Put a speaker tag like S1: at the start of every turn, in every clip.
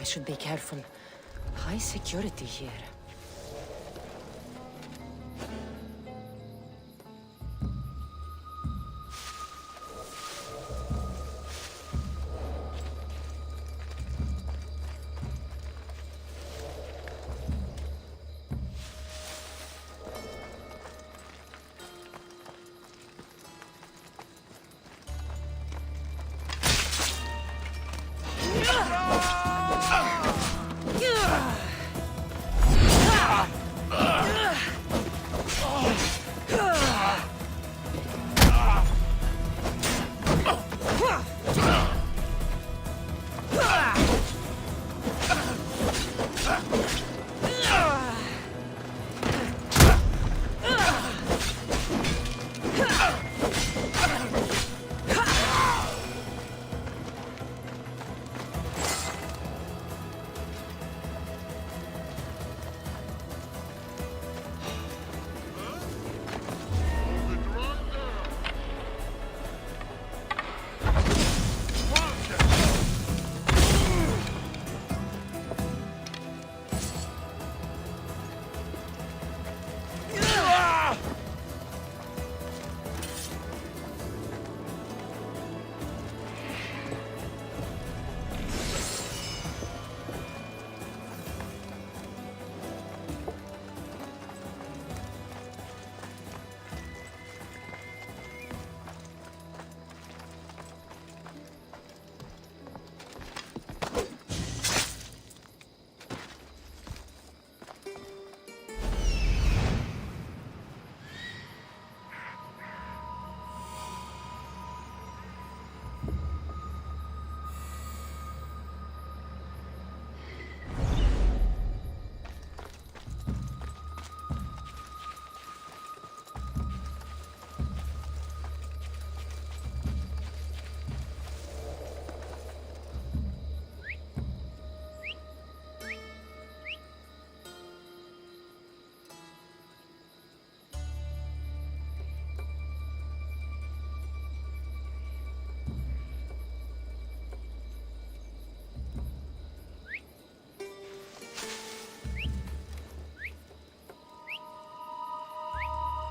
S1: I should be careful. High security here.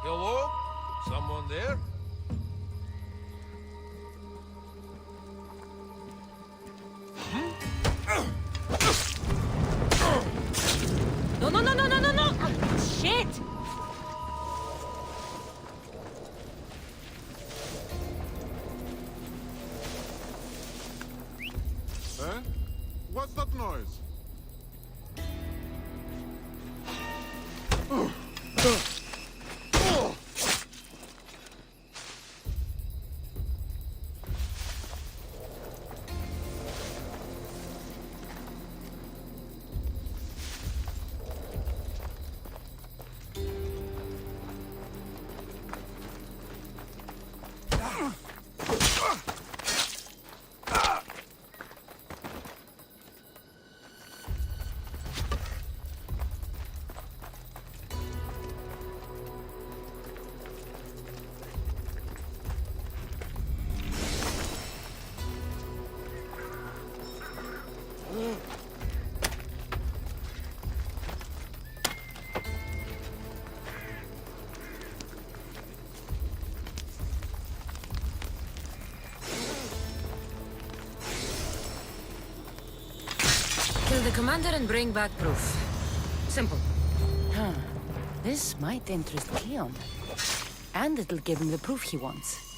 S2: Hello? Someone there?
S1: No, no, no, no, no, no, no! Shit!
S3: Eh? What's that noise?
S1: Kill the commander and bring back proof. Simple. Huh. This might interest Cleon. And it'll give him the proof he wants.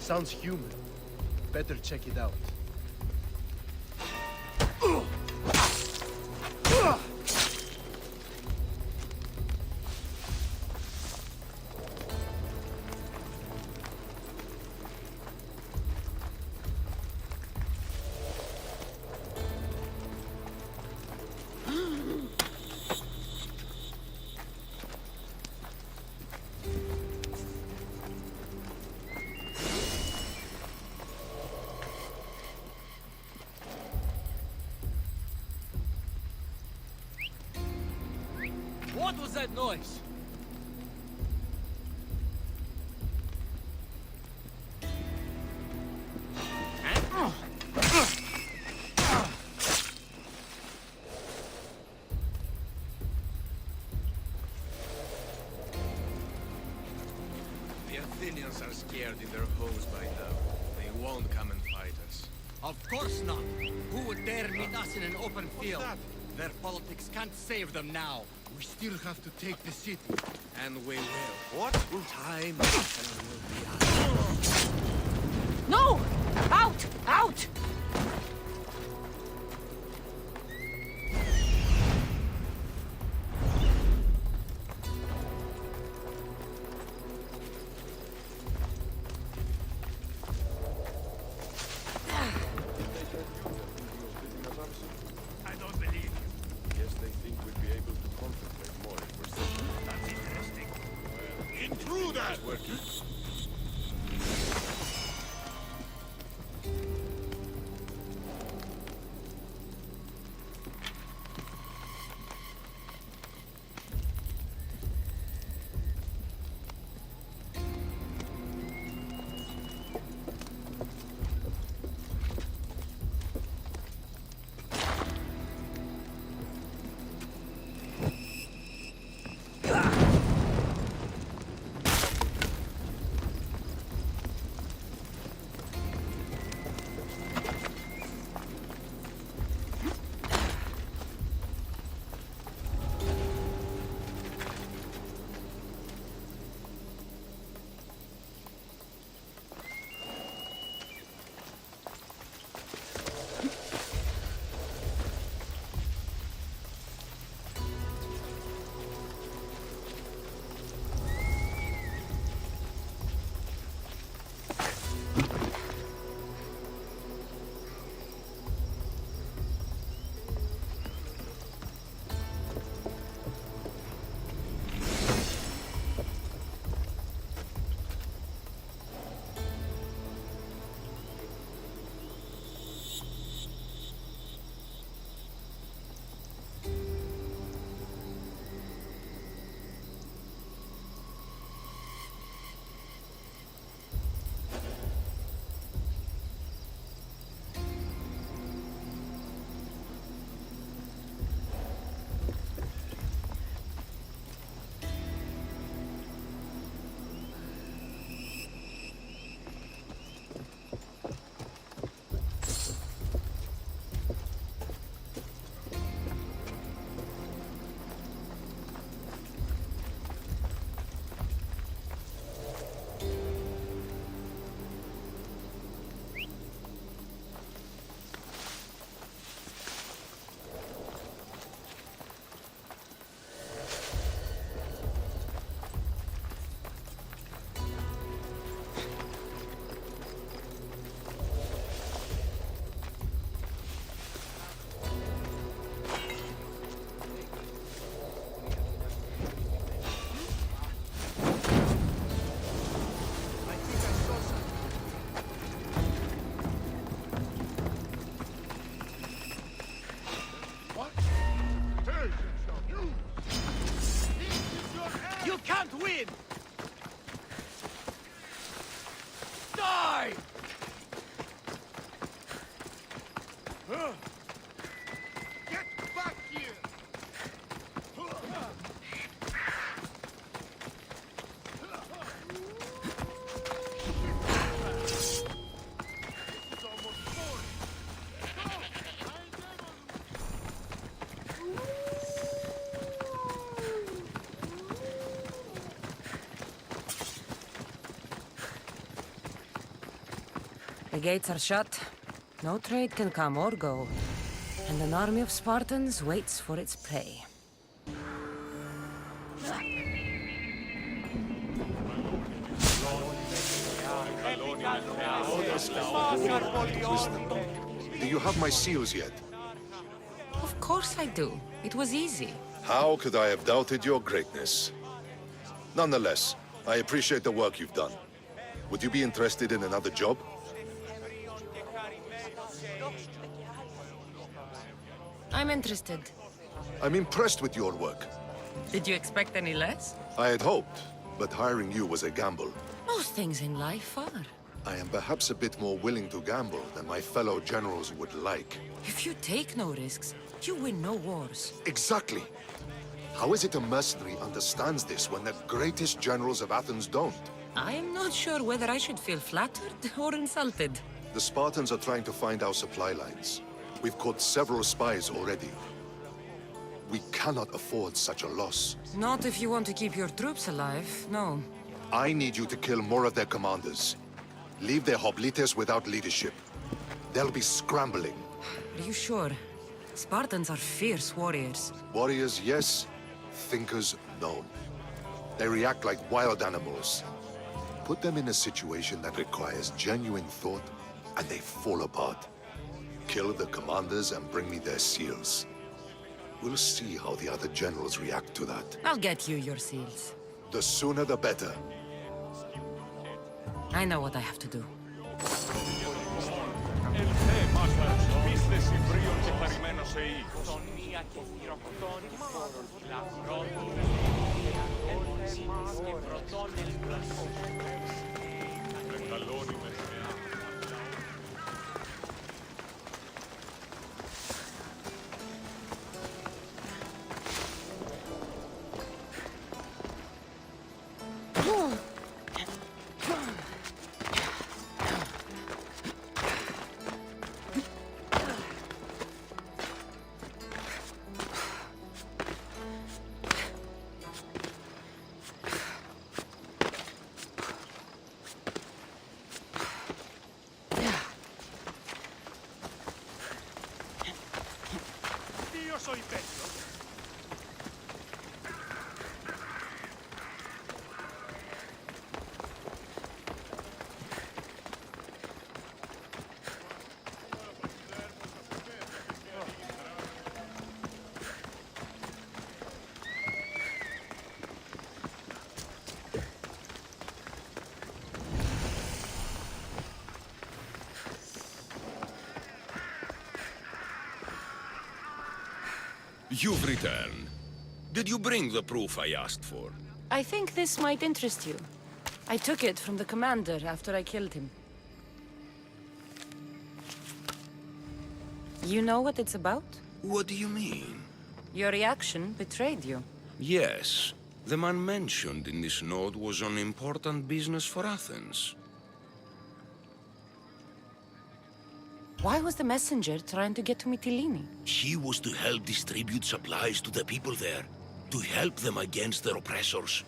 S4: Sounds human. Better check it out.
S5: What was that noise?
S6: The Athenians are scared in their homes by now. They won't come and fight us.
S5: Of course not. Who would dare meet us in an open field? Their politics can't save them now.
S4: We still have to take the city.
S6: And we will. What? Time and will be ours.
S1: No! Out! Out!
S2: I don't believe you.
S3: Guess they think we'd be able to concentrate more if we're simple.
S2: That's interesting.
S3: Intruder! Working.
S1: The gates are shut. No trade can come or go. And an army of Spartans waits for its prey.
S7: Do you have my seals yet?
S1: Of course I do. It was easy.
S7: How could I have doubted your greatness? Nonetheless, I appreciate the work you've done. Would you be interested in another job?
S1: I'm interested.
S7: I'm impressed with your work.
S1: Did you expect any less?
S7: I had hoped, but hiring you was a gamble.
S1: Most things in life are.
S7: I am perhaps a bit more willing to gamble than my fellow generals would like.
S1: If you take no risks, you win no wars.
S7: Exactly. How is it a mercenary understands this when the greatest generals of Athens don't?
S1: I'm not sure whether I should feel flattered or insulted.
S7: The Spartans are trying to find our supply lines. We've caught several spies already. We cannot afford such a loss.
S1: Not if you want to keep your troops alive, no.
S7: I need you to kill more of their commanders. Leave their hoplites without leadership. They'll be scrambling.
S1: Are you sure? Spartans are fierce warriors.
S7: Warriors, yes. Thinkers, no. They react like wild animals. Put them in a situation that requires genuine thought, and they fall apart. Kill the commanders and bring me their seals. We'll see how the other generals react to that.
S1: I'll get you your seals.
S7: The sooner the better.
S1: I know what I have to do.
S2: Io soy peggio.
S8: You've returned. Did you bring the proof I asked for?
S1: I think this might interest you. I took it from the commander after I killed him. You know what it's about?
S8: What do you mean?
S1: Your reaction betrayed you.
S8: Yes. The man mentioned in this note was on important business for Athens.
S1: Why was the messenger trying to get to Mytilene?
S9: He was to help distribute supplies to the people there, to help them against their oppressors.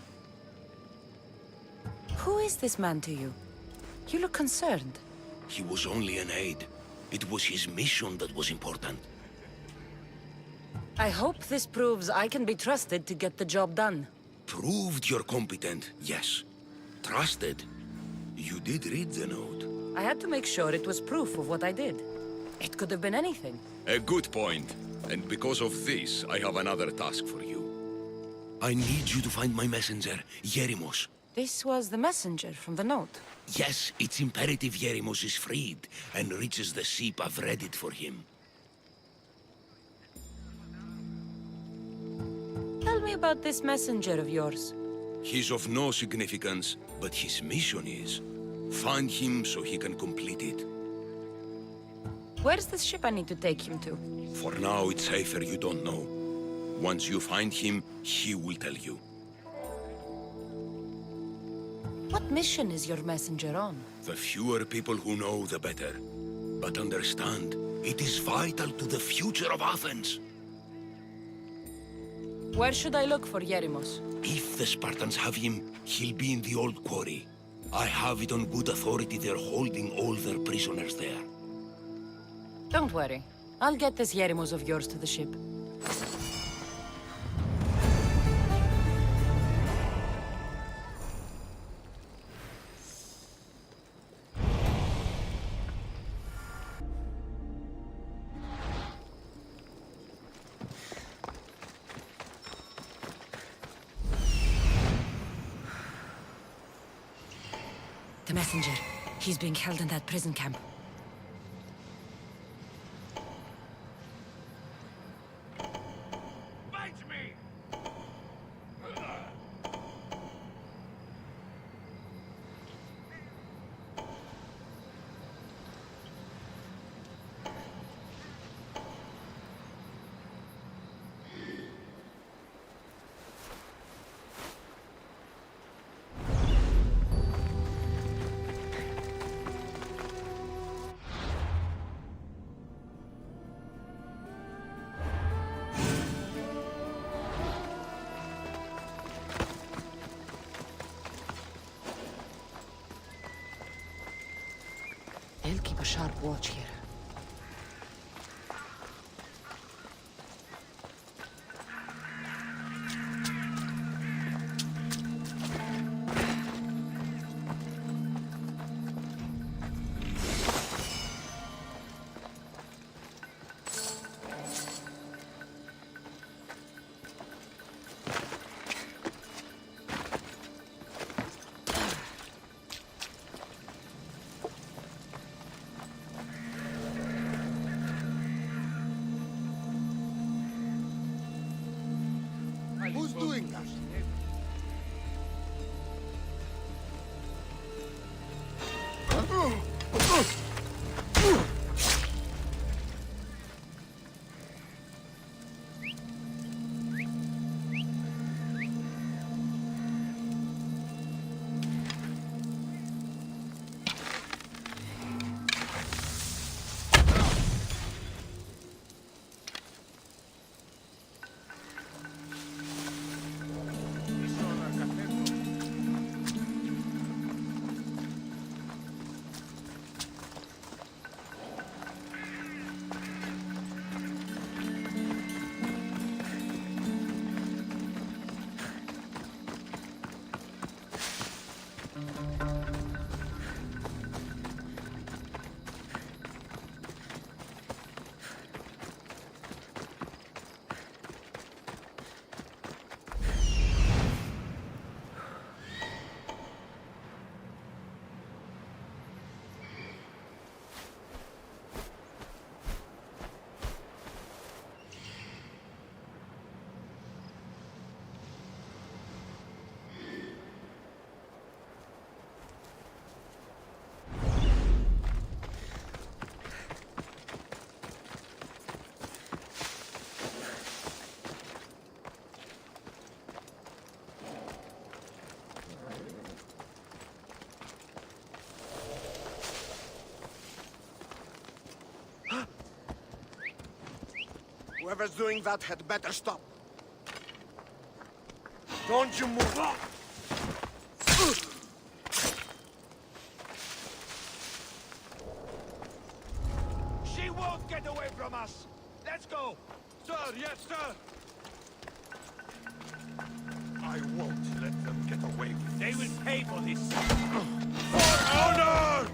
S1: Who is this man to you? You look concerned.
S9: He was only an aide. It was his mission that was important.
S1: I hope this proves I can be trusted to get the job done.
S9: Proved you're competent, yes. Trusted. You did read the note.
S1: I had to make sure it was proof of what I did. It could have been anything.
S8: A good point. And because of this, I have another task for you.
S9: I need you to find my messenger, Yerimos.
S1: This was the messenger from the note.
S9: Yes, it's imperative Yerimos is freed and reaches the ship. I've read it for him.
S1: Tell me about this messenger of yours.
S8: He's of no significance, but his mission is. Find him so he can complete it.
S1: Where's the ship I need to take him to?
S8: For now, it's safer you don't know. Once you find him, he will tell you.
S1: What mission is your messenger on?
S9: The fewer people who know, the better. But understand, it is vital to the future of Athens.
S1: Where should I look for Yerimos?
S9: If the Spartans have him, he'll be in the old quarry. I have it on good authority they're holding all their prisoners there.
S1: Don't worry. I'll get this Yeremos of yours to the ship. The messenger. He's being held in that prison camp.
S2: Fight me!
S1: They'll keep a sharp watch here.
S4: Who's doing that?
S6: Whoever's doing that had better stop. Don't you move!
S2: She won't get away from us! Let's go!
S3: Sir, yes, sir! I won't let them get away with
S2: They will pay for this!
S3: For honor!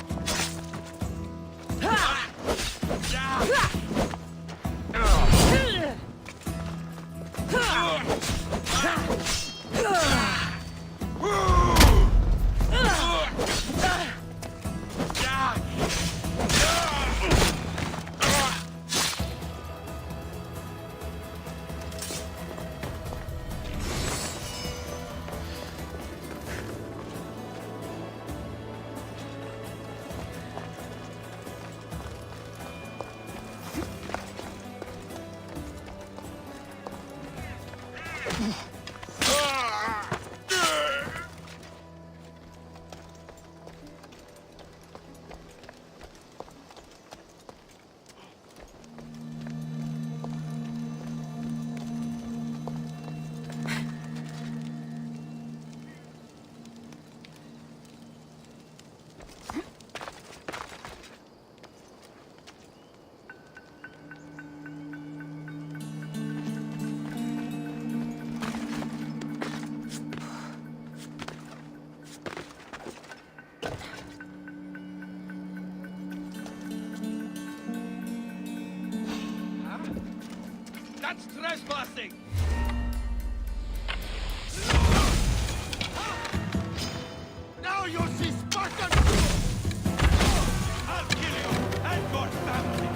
S2: That's trespassing!
S4: Now you'll see Spartan!
S2: I'll kill you and your family!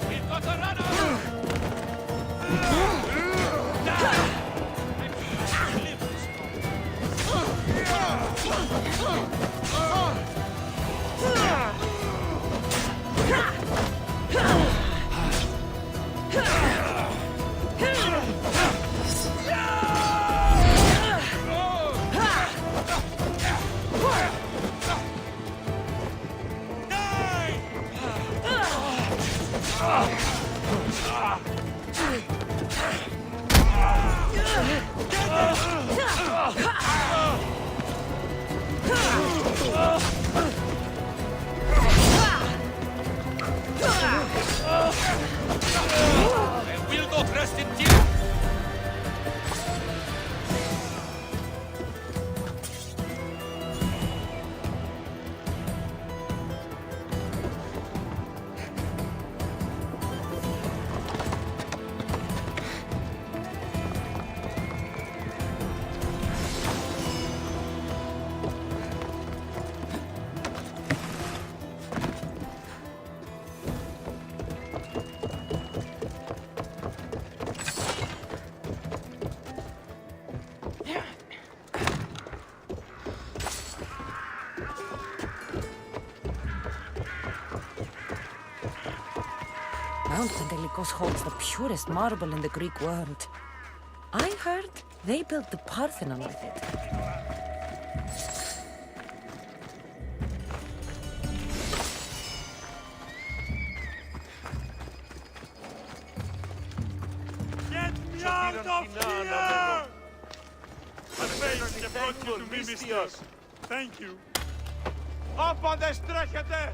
S2: We've got a runner! We'll not rest in peace!
S1: Mount Pentelicos holds the purest marble in the Greek world. I heard they built the Parthenon with it.
S2: Get me out of here! The fates have brought you to me, mister. Thank you. Άπαντες τρέχετε!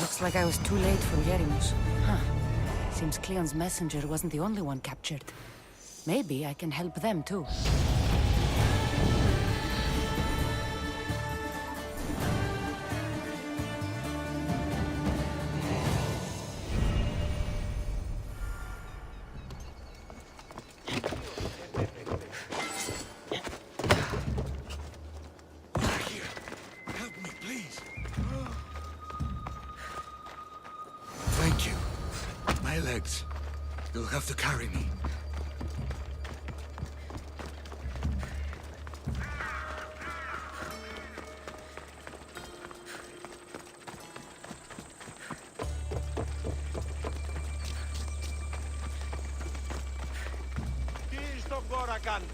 S1: Looks like I was too late for Venomous. Huh. Seems Cleon's messenger wasn't the only one captured. Maybe I can help them too.
S5: Help legs. You'll have to carry me.
S2: Τι στον κόρα κάνει.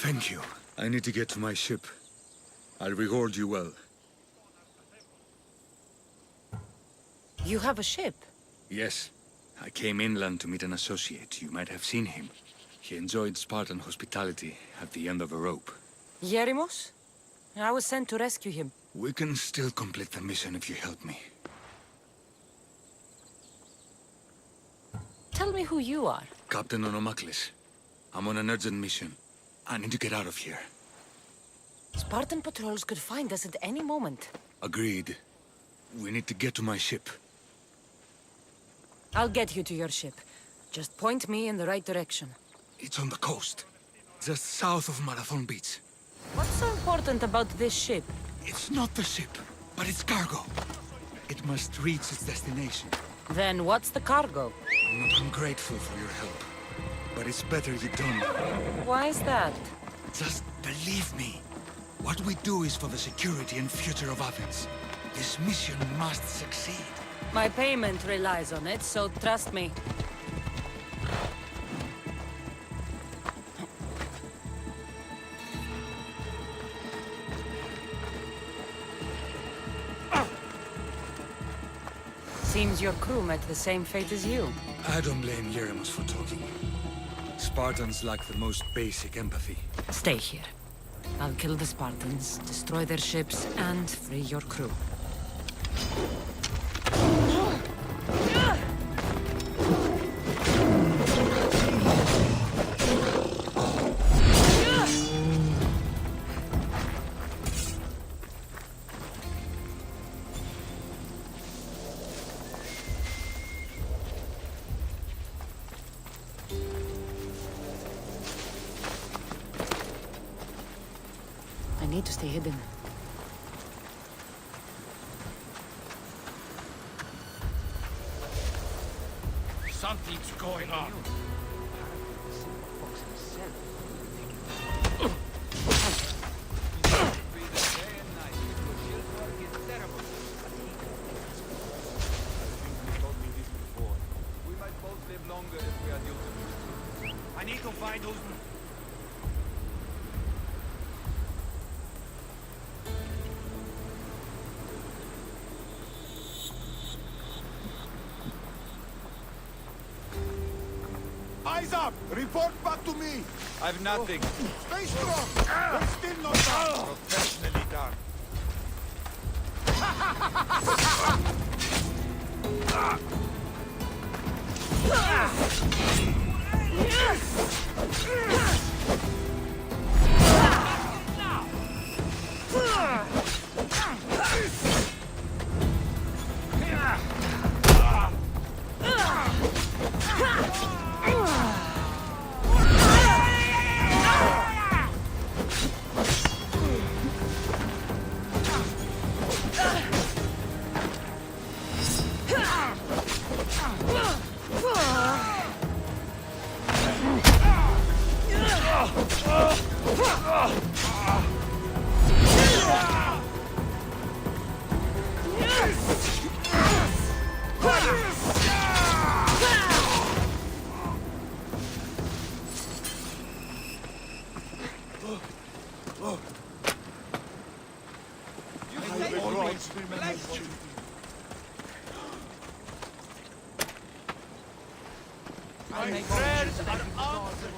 S5: Thank you. I need to get to my ship. I'll reward you well.
S1: You have a ship?
S5: Yes. I came inland to meet an associate. You might have seen him. He enjoyed Spartan hospitality at the end of a rope.
S1: Venomous? I was sent to rescue him.
S5: We can still complete the mission if you help me.
S1: Tell me who you are.
S5: Captain Onomaklis. I'm on an urgent mission. I need to get out of here.
S1: Spartan patrols could find us at any moment.
S5: Agreed. We need to get to my ship.
S1: I'll get you to your ship. Just point me in the right direction.
S5: It's on the coast. Just south of Marathon Beach.
S1: What's so important about this ship?
S5: It's not the ship, but it's cargo. It must reach its destination.
S1: Then what's the cargo?
S5: I'm not ungrateful for your help, but it's better you don't.
S1: Why is that?
S5: Just believe me. What we do is for the security and future of Athens. This mission must succeed.
S1: My payment relies on it, so trust me. Seems your crew met the same fate as you.
S5: I don't blame Venomous for talking. Spartans lack the most basic empathy.
S1: Stay here. I'll kill the Spartans, destroy their ships, and free your crew. I need to stay hidden.
S2: Something's going on. I need to find who's...
S4: Eyes up! Report back to me!
S2: I've nothing.
S4: Stay strong! We're still not done!
S2: Professionally done. My prayers are answered.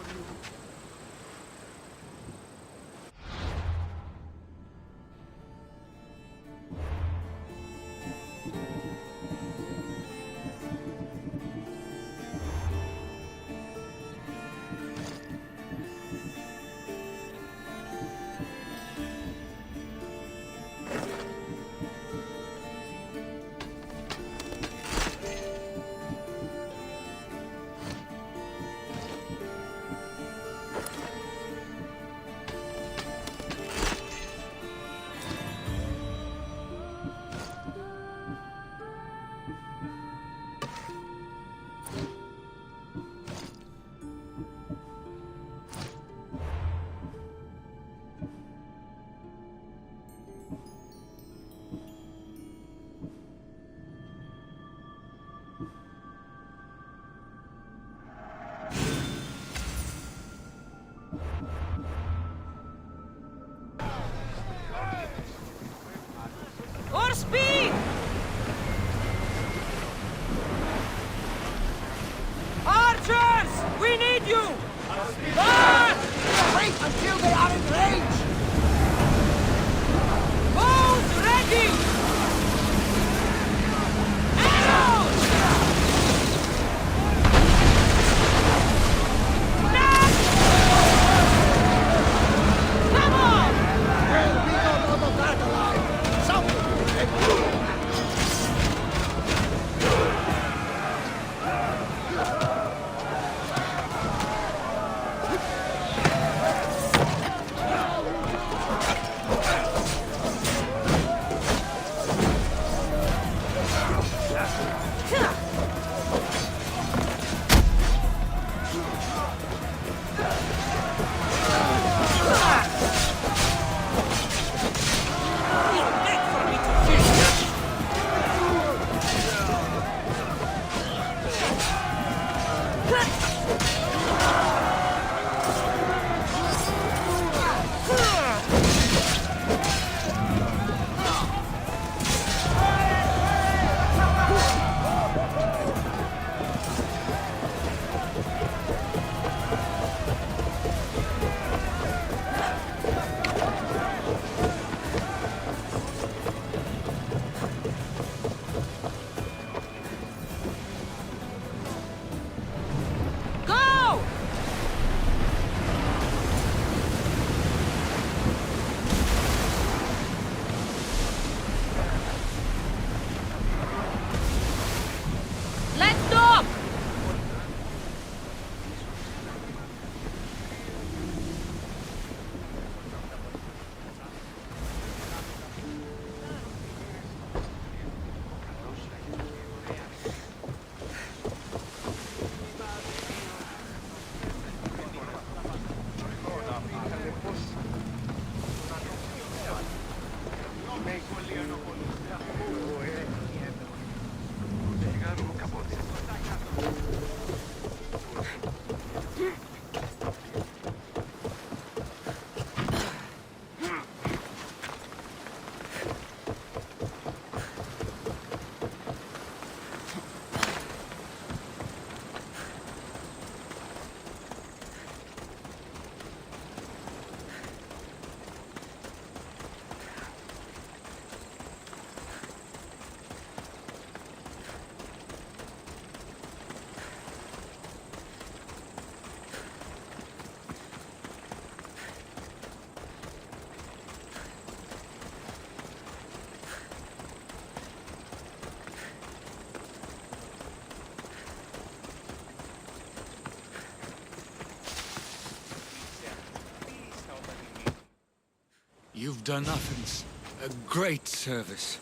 S5: You've done Athens a great service.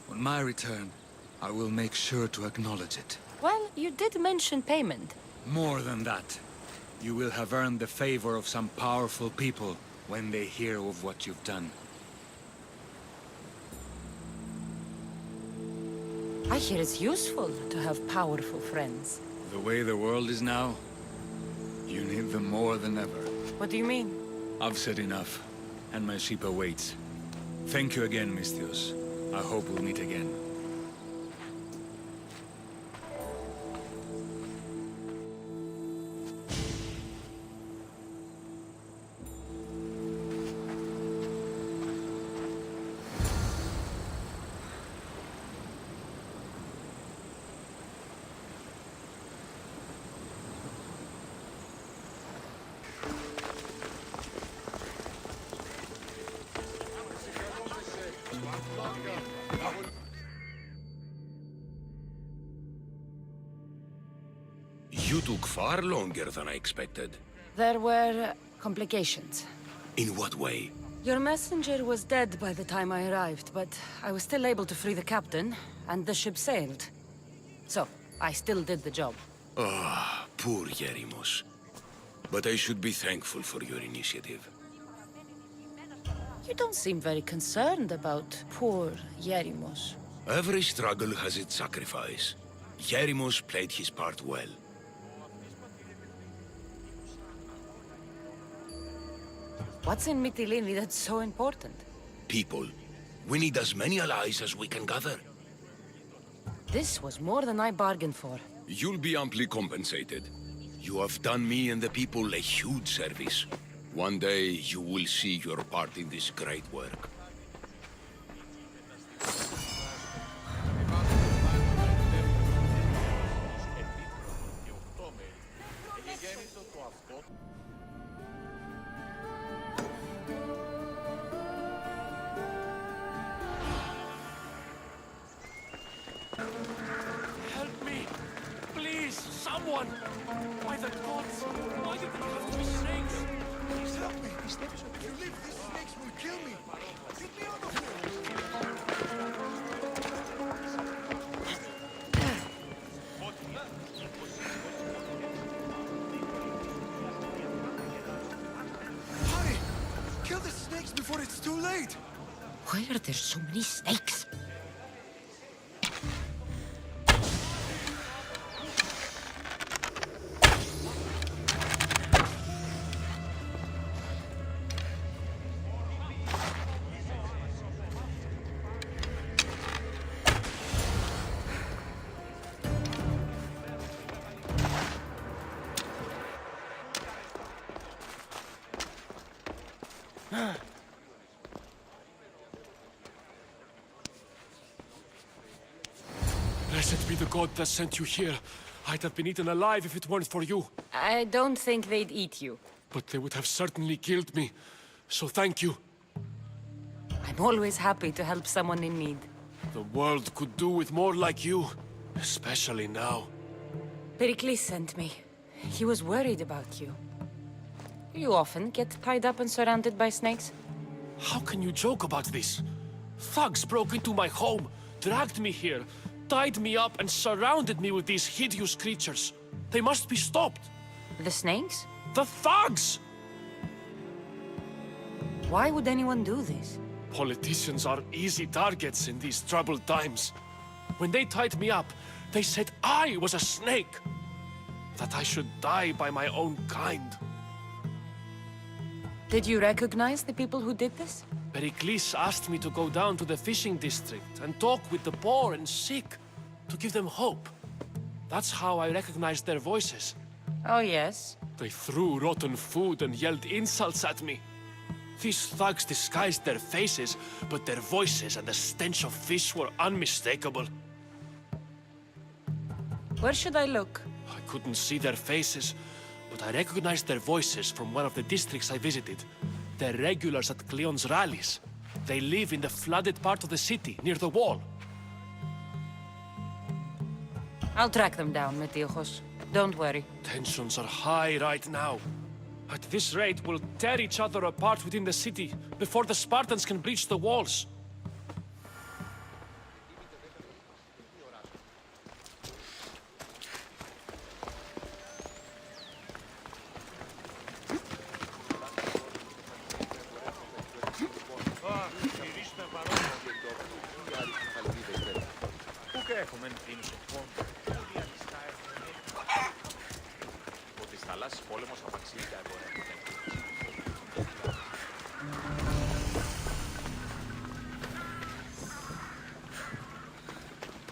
S5: On my return, I will make sure to acknowledge it.
S1: Well, you did mention payment.
S5: More than that, you will have earned the favor of some powerful people when they hear of what you've done.
S1: I hear it's useful to have powerful friends.
S5: The way the world is now, you need them more than ever.
S1: What do you mean?
S5: I've said enough, and my ship awaits. Thank you again, Misthios. I hope we'll meet again.
S9: You took far longer than I expected.
S1: There were complications.
S9: In what way?
S1: Your messenger was dead by the time I arrived, but I was still able to free the captain, and the ship sailed. So, I still did the job.
S9: Ah, poor Yerimos. But I should be thankful for your initiative.
S1: You don't seem very concerned about poor Yerimos.
S9: Every struggle has its sacrifice. Yerimos played his part well.
S1: What's in Mytilene that's so important?
S9: People. We need as many allies as we can gather.
S1: This was more than I bargained for.
S9: You'll be amply compensated. You have done me and the people a huge service. One day you will see your part in this great work.
S2: Help me! Please, someone! By the gods! Why did it have to be snakes?
S4: Please help me. If you leave, these snakes will kill me. Get me out of here. Hurry! Kill the snakes before it's too late.
S1: Why are there so many snakes?
S2: Blessed be the god that sent you here. I'd have been eaten alive if it weren't for you.
S1: I don't think they'd eat you.
S2: But they would have certainly killed me. So thank you.
S1: I'm always happy to help someone in need.
S2: The world could do with more like you. Especially now.
S1: Pericles sent me. He was worried about you. You often get tied up and surrounded by snakes?
S2: How can you joke about this? Thugs broke into my home, dragged me here, tied me up and surrounded me with these hideous creatures. They must be stopped.
S1: The snakes?
S2: The thugs!
S1: Why would anyone do this?
S2: Politicians are easy targets in these troubled times. When they tied me up, they said I was a snake. That I should die by my own kind.
S1: Did you recognize the people who did this?
S2: Pericles asked me to go down to the fishing district and talk with the poor and sick, to give them hope. That's how I recognized their voices.
S1: Oh, yes.
S2: They threw rotten food and yelled insults at me. These thugs disguised their faces, but their voices and the stench of fish were unmistakable.
S1: Where should I look?
S2: I couldn't see their faces, but I recognized their voices from one of the districts I visited. They're regulars at Cleon's rallies. They live in the flooded part of the city, near the wall.
S1: I'll track them down, Metiochos. Don't worry.
S2: Tensions are high right now.
S10: At this rate, we'll tear each other apart within the city before the Spartans can breach the walls.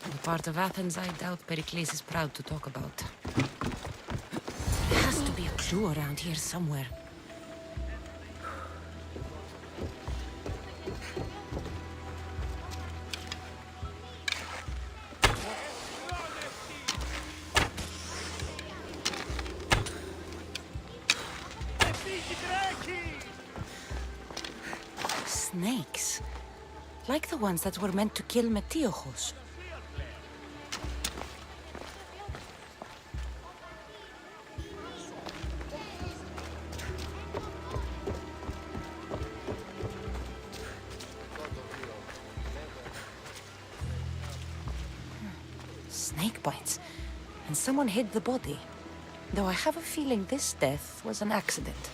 S1: The part of Athens I doubt Pericles is proud to talk about. There has to be a clue around here somewhere. Snakes. Like the ones that were meant to kill Metiochos. Snake bites. And someone hid the body. Though I have a feeling this death was an accident.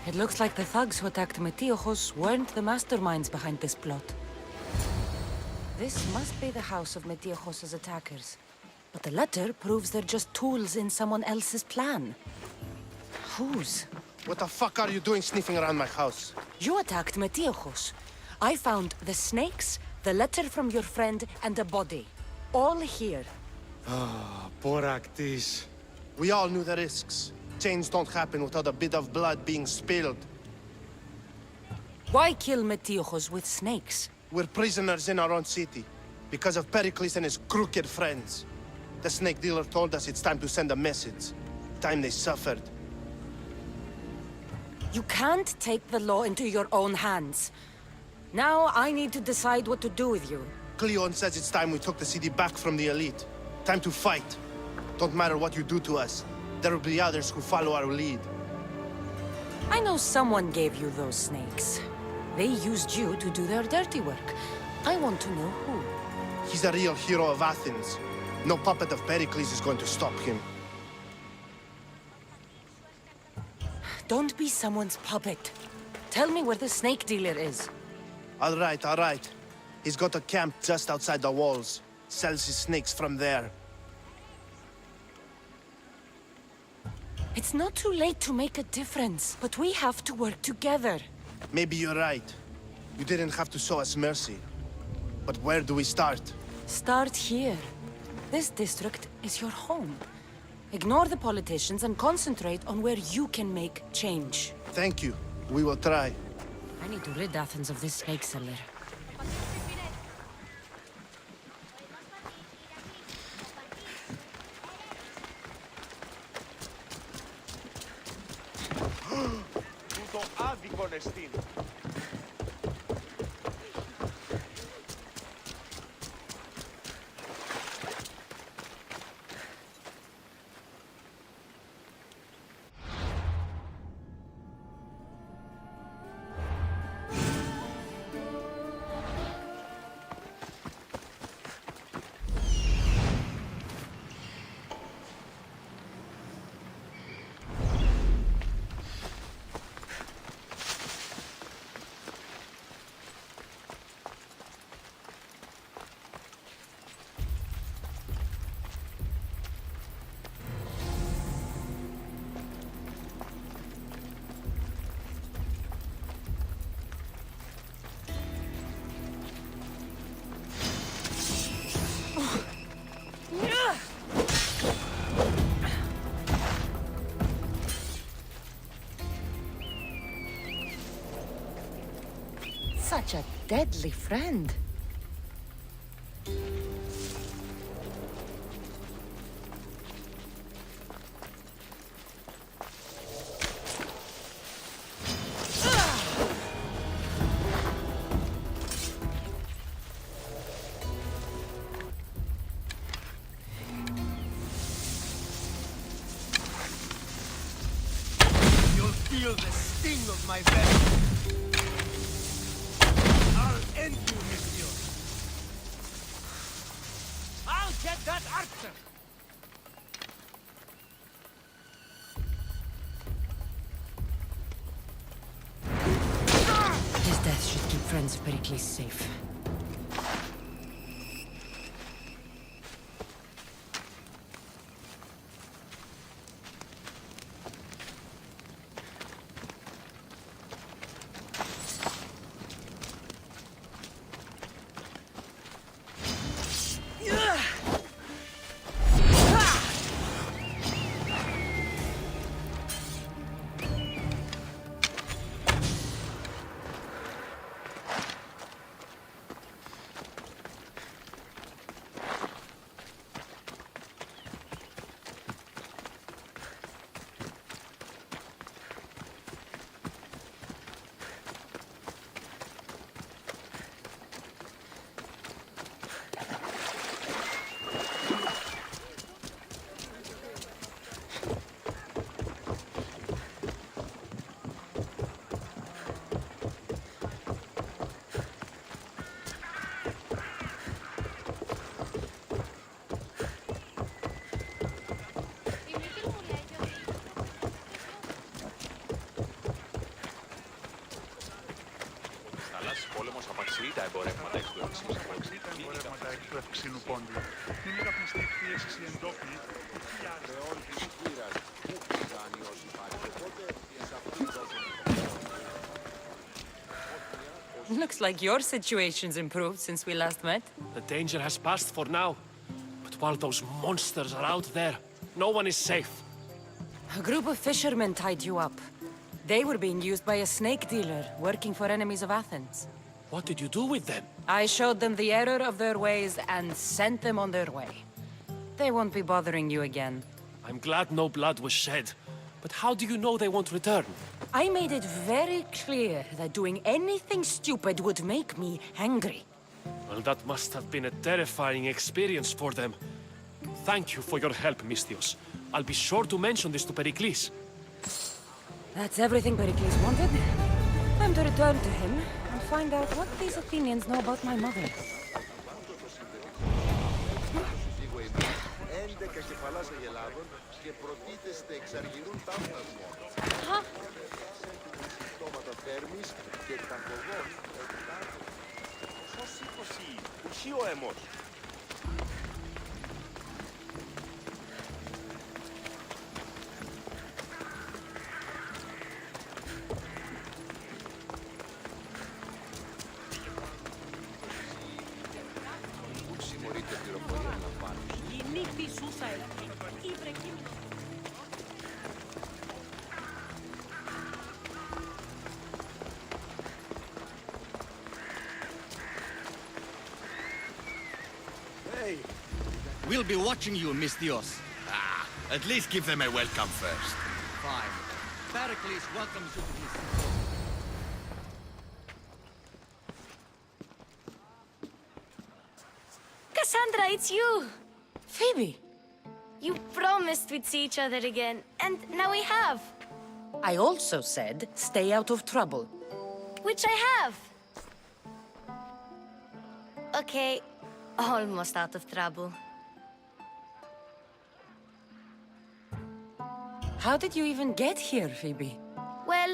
S1: It looks like the thugs who attacked Metiochos weren't the masterminds behind this plot. This must be the house of Metiochos' attackers. But the letter proves they're just tools in someone else's plan. Whose?
S11: What the fuck are you doing sniffing around my house?
S1: You attacked Metiochos. I found the snakes, the letter from your friend, and a body. All here.
S11: Poraktis. We all knew the risks. Change don't happen without a bit of blood being spilled.
S1: Why kill Metiochos with snakes?
S11: We're prisoners in our own city, because of Pericles and his crooked friends. The snake dealer told us it's time to send a message. Time they suffered.
S1: You can't take the law into your own hands. Now I need to decide what to do with you.
S11: Cleon says it's time we took the city back from the elite. Time to fight. Don't matter what you do to us. There will be others who follow our lead.
S1: I know someone gave you those snakes. They used you to do their dirty work. I want to know who.
S11: He's a real hero of Athens. No puppet of Pericles is going to stop him.
S1: Don't be someone's puppet. Tell me where the snake dealer is.
S11: All right. He's got a camp just outside the walls. Sells his snakes from there.
S1: It's not too late to make a difference, but we have to work together.
S11: Maybe you're right. You didn't have to show us mercy. But where do we start?
S1: Start here. This district is your home. Ignore the politicians and concentrate on where you can make change.
S11: Thank you. We will try.
S1: I need to rid Athens of this snake seller.
S2: Τούτο άδικον εστίν.
S1: Such a deadly friend.
S4: feel the sting of my venom. I'll end you, Mistio. I'll get that archer.
S1: His death should keep friends of Pericles safe.
S3: Πόλεμος απαξιεί τα εμπορεύματα εξ του ευξήνου πόντου.
S2: Μην καπνιστεί πίεση οι εντόπιοι.
S3: Με όλη τη χείρα που κάνει όσοι υπάρχει. Οπότε σε αυτήν
S1: Looks like your situation's improved since we last met.
S10: The danger has passed for now. But while those monsters are out there, no one is safe.
S1: A group of fishermen tied you up. They were being used by a snake dealer working for enemies of Athens.
S10: What did you do with them?
S1: I showed them the error of their ways and sent them on their way. They won't be bothering you again.
S10: I'm glad no blood was shed. But how do you know they won't return?
S1: I made it very clear that doing anything stupid would make me angry.
S10: Well, that must have been a terrifying experience for them. Thank you for your help, Mistios. I'll be sure to mention this to Pericles.
S1: That's everything Pericles wanted. Time to return to him and find out what these Athenians know about my mother.
S3: 11 κεφαλάς αγελάδων και πρωτίτεστε εξαργυρούν τάφνασμο. Συμπτώματα θέρμης και ταχωδών. Πώς σήκωση, ουχή ο αιμός.
S12: We'll be watching you, Mistios.
S8: At least give them a welcome first.
S12: Fine. Pericles welcomes you to his city.
S13: Cassandra, it's you!
S1: Phoebe!
S13: You promised we'd see each other again, and now we have.
S1: I also said, stay out of trouble.
S13: Which I have. Okay, almost out of trouble.
S1: How did you even get here, Phoebe?
S13: Well,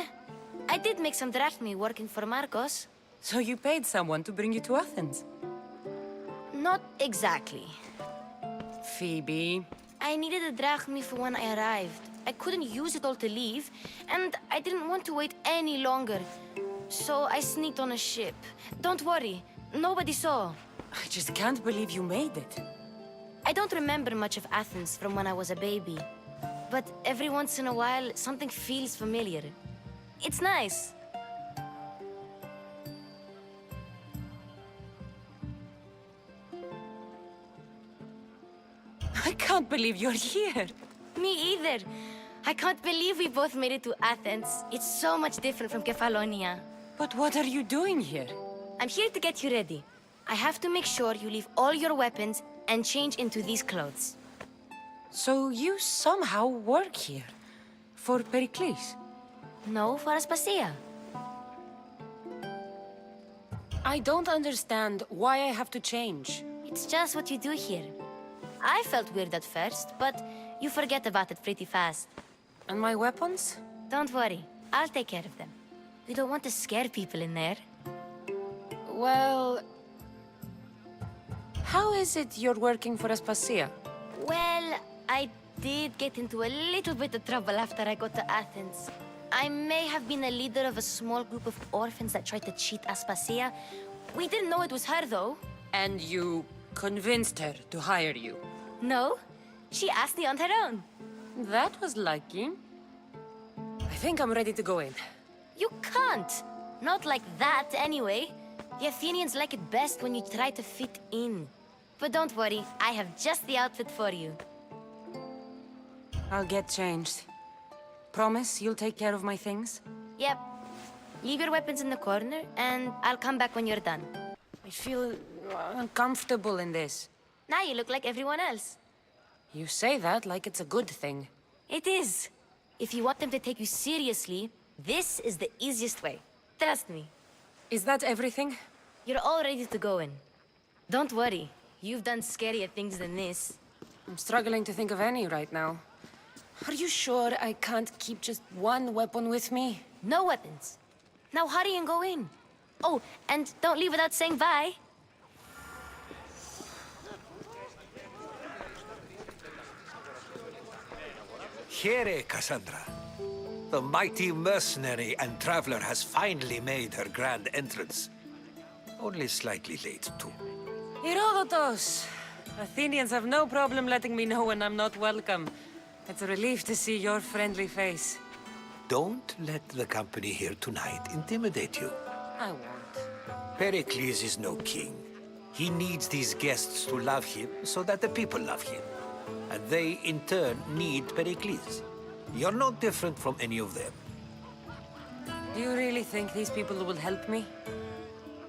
S13: I did make some drachmi working for Marcos.
S1: So you paid someone to bring you to Athens?
S13: Not exactly.
S1: Phoebe...
S13: I needed a drachmi for when I arrived. I couldn't use it all to leave, and I didn't want to wait any longer. So I sneaked on a ship. Don't worry, nobody saw.
S1: I just can't believe you made it.
S13: I don't remember much of Athens from when I was a baby. But every once in a while, something feels familiar. It's nice.
S1: I can't believe you're here.
S13: Me either. I can't believe we both made it to Athens. It's so much different from Kefalonia.
S1: But what are you doing here?
S13: I'm here to get you ready. I have to make sure you leave all your weapons and change into these clothes.
S1: So you somehow work here? For Pericles?
S13: No, for Aspasia.
S1: I don't understand why I have to change.
S13: It's just what you do here. I felt weird at first, but you forget about it pretty fast.
S1: And my weapons?
S13: Don't worry, I'll take care of them. We don't want to scare people in there.
S1: Well... How is it you're working for Aspasia?
S13: Well, I did get into a little bit of trouble after I got to Athens. I may have been a leader of a small group of orphans that tried to cheat Aspasia. We didn't know it was her, though.
S1: And you convinced her to hire you?
S13: No, she asked me on her own.
S1: That was lucky. I think I'm ready to go in.
S13: You can't. Not like that, anyway. The Athenians like it best when you try to fit in. But don't worry, I have just the outfit for you.
S1: I'll get changed. Promise you'll take care of my things?
S13: Yep. Leave your weapons in the corner, and I'll come back when you're done.
S1: I feel uncomfortable in this.
S13: Now you look like everyone else.
S1: You say that like it's a good thing.
S13: It is. If you want them to take you seriously, this is the easiest way. Trust me.
S1: Is that everything?
S13: You're all ready to go in. Don't worry. You've done scarier things than this.
S1: I'm struggling to think of any right now. Are you sure I can't keep just one weapon with me?
S13: No weapons. Now hurry and go in. Oh, and don't leave without saying bye.
S14: Here, Cassandra. The mighty mercenary and traveler has finally made her grand entrance. Only slightly late, too.
S1: Herodotos! Athenians have no problem letting me know when I'm not welcome. It's a relief to see your friendly face.
S14: Don't let the company here tonight intimidate you.
S1: I won't.
S14: Pericles is no king. He needs these guests to love him so that the people love him. And they, in turn, need Pericles. You're no different from any of them.
S1: Do you really think these people will help me?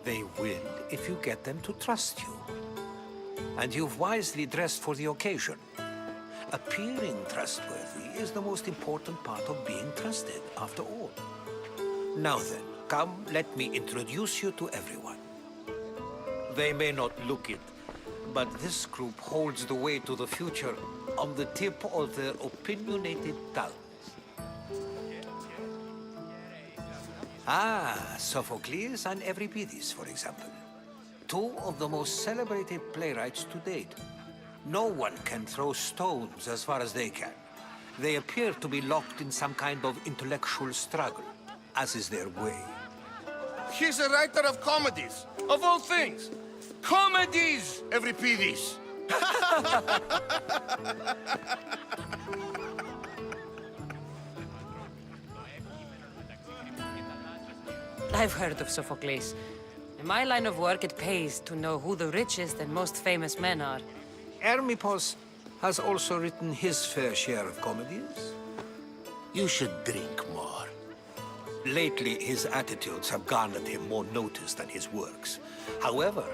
S14: They will if you get them to trust you. And you've wisely dressed for the occasion. Appearing trustworthy is the most important part of being trusted, after all. Now then, come, let me introduce you to everyone. They may not look it, but this group holds the way to the future on the tip of their opinionated tongues. Ah, Sophocles and Euripides, for example. Two of the most celebrated playwrights to date. No one can throw stones as far as they can. They appear to be locked in some kind of intellectual struggle, as is their way.
S11: He's a writer of comedies, of all things. Comedies, Euripides.
S1: I've heard of Sophocles. In my line of work, it pays to know who the richest and most famous men are.
S14: Hermippos has also written his fair share of comedies. You should drink more. Lately, his attitudes have garnered him more notice than his works. However,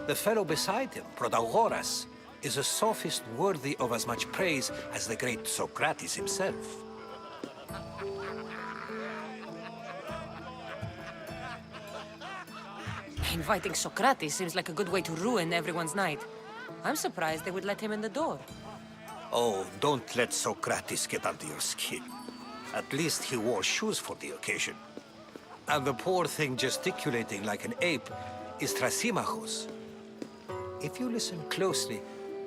S14: the fellow beside him, Protagoras, is a sophist worthy of as much praise as the great Socrates himself.
S1: Inviting Socrates seems like a good way to ruin everyone's night. I'm surprised they would let him in the door.
S14: Oh, don't let Socrates get under your skin. At least he wore shoes for the occasion. And the poor thing gesticulating like an ape is Thrasymachos. If you listen closely,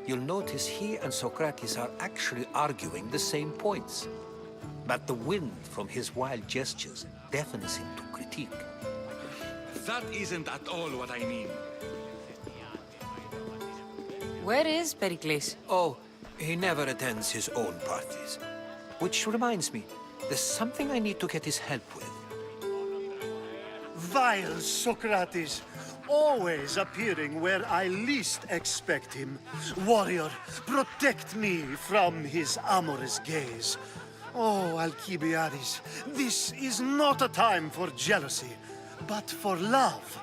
S14: you'll notice he and Socrates are actually arguing the same points. But the wind from his wild gestures deafens him to critique.
S5: That isn't at all what I mean.
S1: Where is Pericles?
S14: Oh, he never attends his own parties. Which reminds me, there's something I need to get his help with.
S15: Vile Socrates, always appearing where I least expect him. Warrior, protect me from his amorous gaze. Oh, Alcibiades, this is not a time for jealousy, but for love.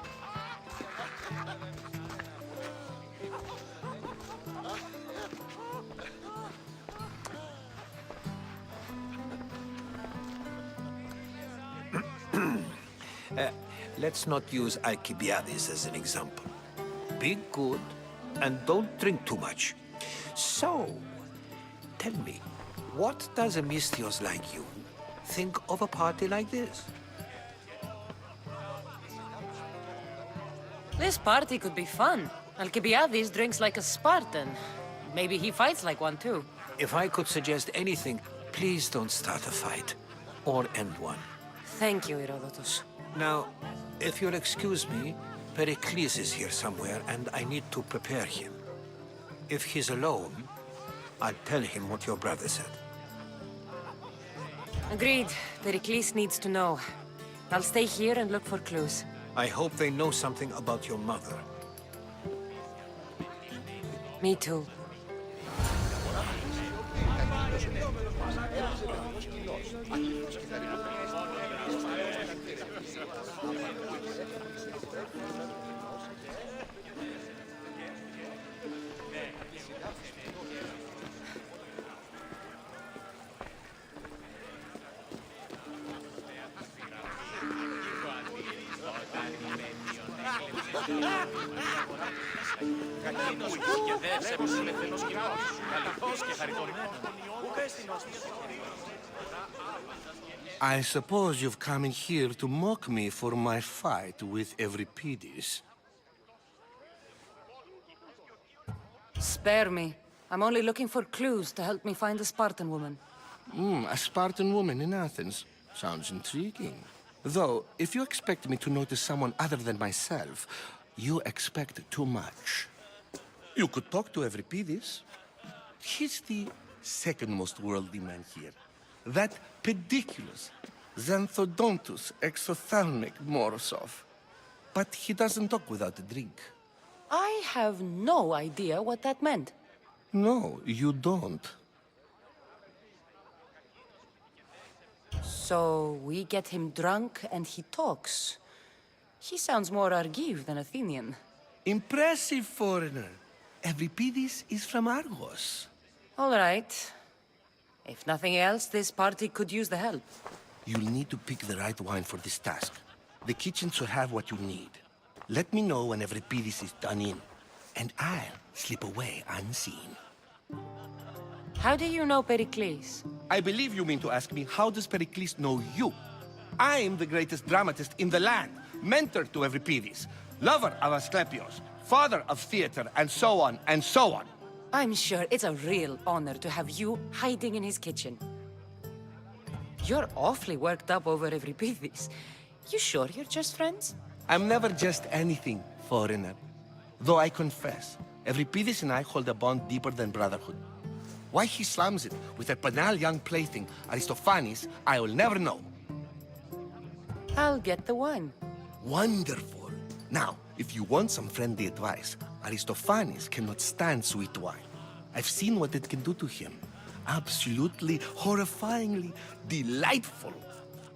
S14: Let's not use Alcibiades as an example. Be good and don't drink too much. So, tell me, what does a Misthios like you think of a party like this?
S1: This party could be fun. Alcibiades drinks like a Spartan. Maybe he fights like one too.
S14: If I could suggest anything, please don't start a fight or end one.
S1: Thank you, Herodotus.
S14: Now, if you'll excuse me, Pericles is here somewhere and I need to prepare him. If he's alone, I'll tell him what your brother said.
S1: Agreed. Pericles needs to know. I'll stay here and look for clues.
S14: I hope they know something about your mother.
S1: Me too.
S16: I suppose you've come in here to mock me for my fight with Euripides.
S1: Spare me. I'm only looking for clues to help me find a Spartan woman.
S16: A Spartan woman in Athens. Sounds intriguing. Though, if you expect me to notice someone other than myself, you expect too much. You could talk to Euripides. He's the second most worldly man here. That pediculous, xanthodontus exophthalmic Morosov. But he doesn't talk without a drink.
S1: I have no idea what that meant.
S16: No, you don't.
S1: So we get him drunk and he talks. He sounds more Argive than Athenian.
S16: Impressive, foreigner. Euripides is from Argos.
S1: All right. If nothing else, this party could use the help.
S16: You'll need to pick the right wine for this task. The kitchen should have what you need. Let me know when Euripides is done in, and I'll slip away unseen.
S1: How do you know Pericles?
S16: I believe you mean to ask me, how does Pericles know you? I am the greatest dramatist in the land, mentor to Euripides, lover of Asclepios, father of theater, and so on, and so on.
S1: I'm sure it's a real honor to have you hiding in his kitchen. You're awfully worked up over Euripides. You sure you're just friends?
S16: I'm never just anything, foreigner. Though I confess, Euripides and I hold a bond deeper than brotherhood. Why he slams it with a banal young plaything, Aristophanes, I will never know.
S1: I'll get the wine.
S16: Wonderful. Now, if you want some friendly advice, Aristophanes cannot stand sweet wine. I've seen what it can do to him. Absolutely, horrifyingly delightful.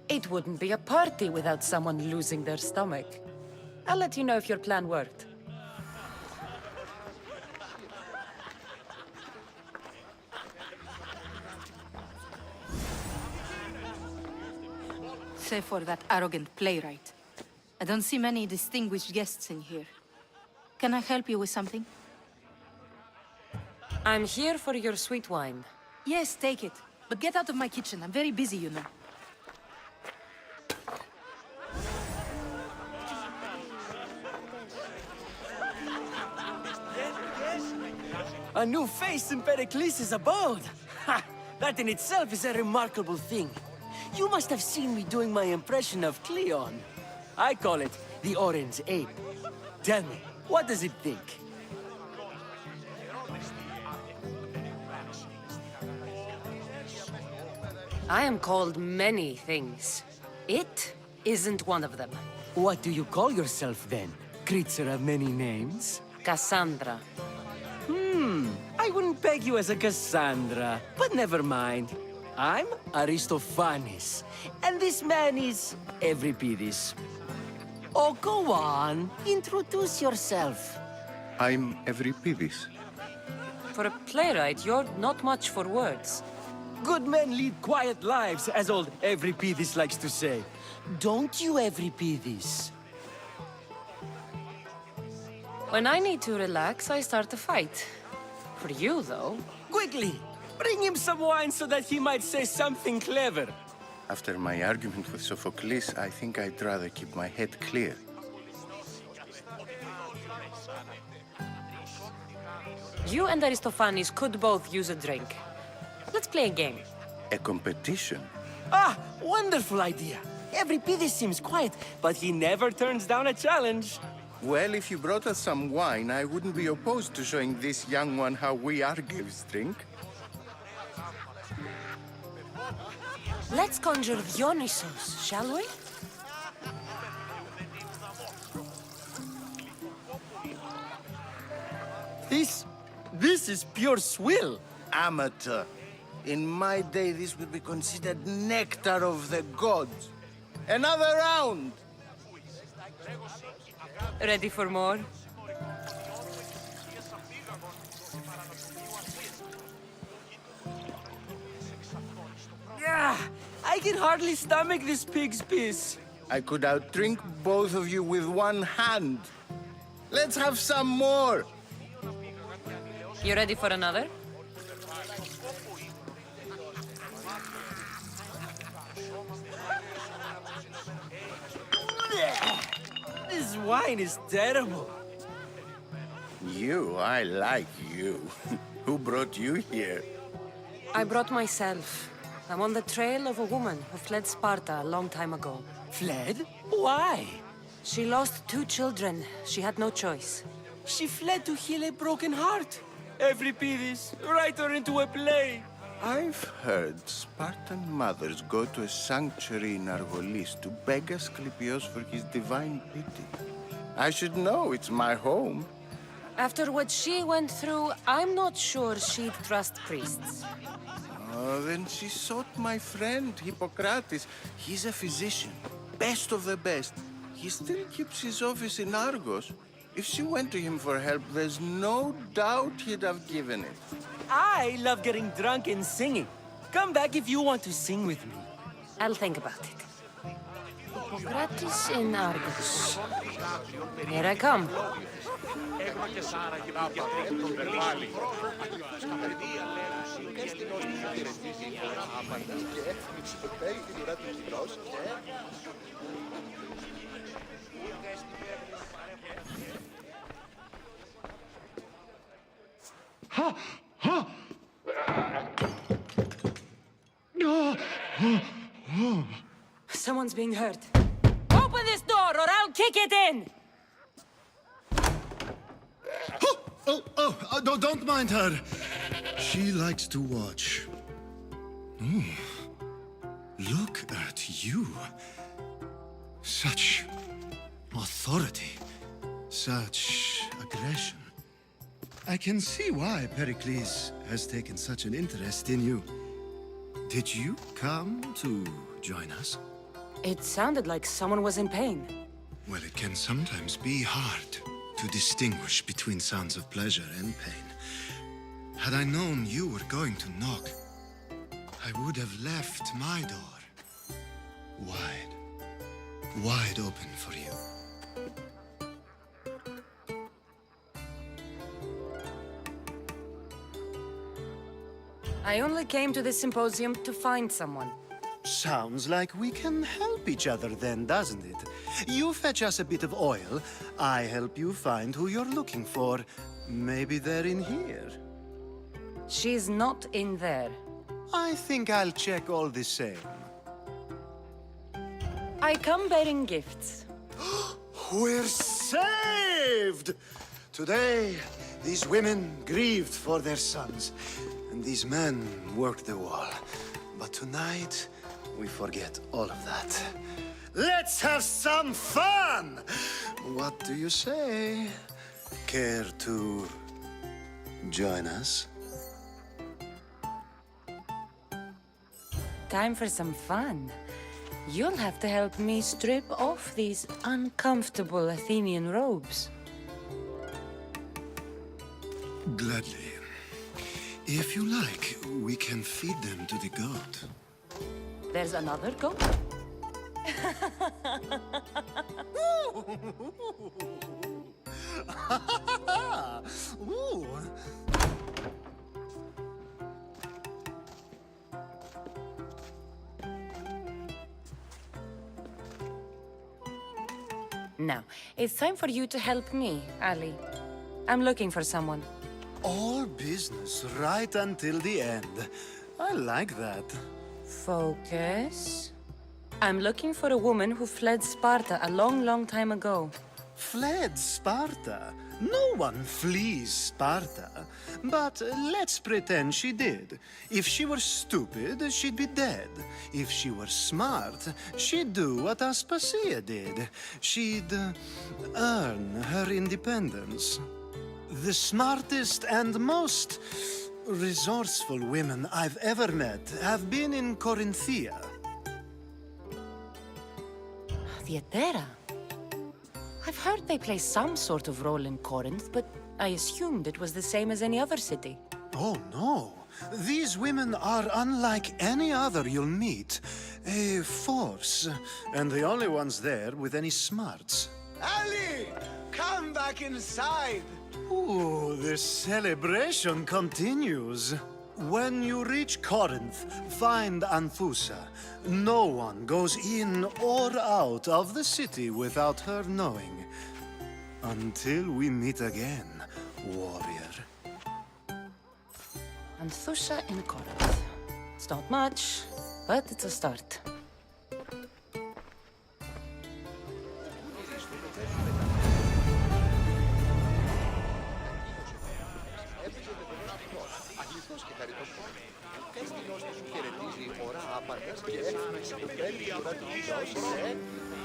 S1: It wouldn't be a party without someone losing their stomach. I'll let you know if your plan worked.
S17: Save for that arrogant playwright. I don't see many distinguished guests in here. Can I help you with something?
S1: I'm here for your sweet wine.
S17: Yes, take it. But get out of my kitchen. I'm very busy, you know.
S12: A new face in Pericles' abode! Ha! That in itself is a remarkable thing. You must have seen me doing my impression of Cleon. I call it the Orange Ape. Tell me, what does it think?
S1: I am called many things. It isn't one of them.
S12: What do you call yourself then? Creature of many names?
S1: Cassandra.
S12: I wouldn't peg you as a Cassandra, but never mind. I'm Aristophanes, and this man is Euripides. Oh, go on. Introduce yourself.
S7: I'm Euripides.
S1: For a playwright, you're not much for words.
S12: Good men lead quiet lives, as old Evripidis likes to say. Don't you, Evripidis?
S1: When I need to relax, I start a fight. For you, though.
S12: Quickly! Bring him some wine so that he might say something clever.
S16: After my argument with Sophocles, I think I'd rather keep my head clear.
S1: You and Aristophanes could both use a drink. Let's play a game.
S16: A competition?
S12: Ah, wonderful idea. Evripidis seems quiet, but he never turns down a challenge.
S16: Well, if you brought us some wine, I wouldn't be opposed to showing this young one how we Argives drink.
S1: Let's conjure Dionysos, shall we?
S12: This is pure swill.
S16: Amateur. In my day, this would be considered nectar of the gods. Another round!
S1: Ready for more?
S12: Yeah, I can hardly stomach this pig's piss.
S16: I could outdrink both of you with one hand. Let's have some more!
S1: You ready for another?
S12: This wine is terrible.
S16: I like you. Who brought you here?
S1: I brought myself. I'm on the trail of a woman who fled Sparta a long time ago.
S12: Fled? Why?
S1: She lost 2 children. She had no choice.
S12: She fled to heal a broken heart. Evripidis, write her into a play.
S16: I've heard Spartan mothers go to a sanctuary in Argolis to beg Asclepios for his divine pity. I should know, it's my home.
S1: After what she went through, I'm not sure she'd trust priests.
S16: Oh, then she sought my friend, Hippocrates. He's a physician, best of the best. He still keeps his office in Argos. If she went to him for help, there's no doubt he'd have given it.
S12: I love getting drunk and singing. Come back if you want to sing with me.
S1: I'll think about it. Hippocrates in Argos. Here I come. Someone's being hurt. Open this door or I'll kick it in!
S4: Don't mind her. She likes to watch. Oh, look at you. Such authority. Such aggression. I can see why Pericles has taken such an interest in you. Did you come to join us?
S1: It sounded like someone was in pain.
S4: Well, it can sometimes be hard to distinguish between sounds of pleasure and pain. Had I known you were going to knock, I would have left my door wide open for you.
S1: I only came to this symposium to find someone.
S15: Sounds like we can help each other then, doesn't it? You fetch us a bit of oil, I help you find who you're looking for. Maybe they're in here.
S1: She's not in there.
S15: I think I'll check all the same.
S1: I come bearing gifts.
S15: We're saved! Today, these women grieved for their sons, and these men worked the wall. But tonight, we forget all of that. Let's have some fun! What do you say? Care to join us?
S1: Time for some fun. You'll have to help me strip off these uncomfortable Athenian robes.
S4: Gladly. If you like, we can feed them to the goat.
S1: There's another goat?
S15: Ooh.
S1: Now, it's time for you to help me, Ali. I'm looking for someone.
S15: All business right until the end. I like that.
S1: Focus. I'm looking for a woman who fled Sparta a long, long time ago.
S15: Fled Sparta? No one flees Sparta. But let's pretend she did. If she were stupid, she'd be dead. If she were smart, she'd do what Aspasia did. She'd earn her independence. The smartest and most resourceful women I've ever met have been in Corinthia.
S1: Theatera? I've heard they play some sort of role in Corinth, but I assumed it was the same as any other city.
S15: Oh, no. These women are unlike any other you'll meet. A force, and the only ones there with any smarts.
S11: Ali! Come back inside!
S15: Ooh, the celebration continues. When you reach Corinth, find Anthusa. No one goes in or out of the city without her knowing. Until we meet again, warrior.
S1: Anthusa in Corinth. It's not much, but it's a start.